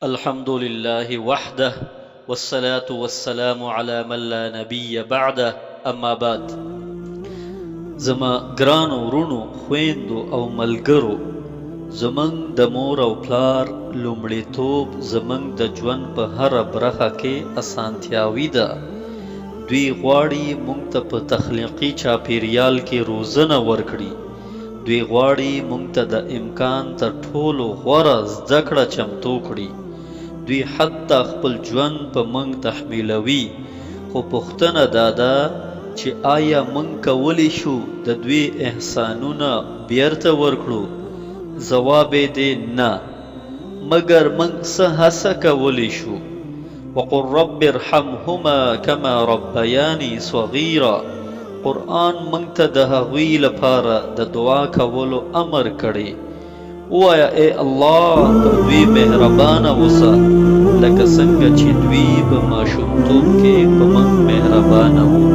الحمد لله وحده والصلاة والسلام على من لا نبي بعده اما بعد. زما ګران ورونو، خويندو او ملګرو، زمنګ د مور او پلار لومړیتوب زمنګ د ژوند په هر برخه کې اسانتیاوي ده. دوی غواړي مونږ ته په تخلیقي چاپیریال کې روزنه ورکړي. دوی غواړي مونږ ته د امکان تر ټولو غوره زده کړه چمتو کړي. دوی حتی خپل ژوند په مونږ تحمیلوي، خو پوښتنه دا ده چې آیا مونږ کولی شو د دوی احسانونه بیرته ورکړو؟ ځواب یې دی نه، مګر مونږ څه هڅه کولی شو. وقل رب ارحمهما كما ربياني صغيرا. قرآن مونږ ته د هغوی لپاره د دعا کولو امر کړی. وایا اے الله، پر دوی مهربانه اوسه لکه څنګه چې دوی په ماشومتوب کې په موږ مهربانه وو.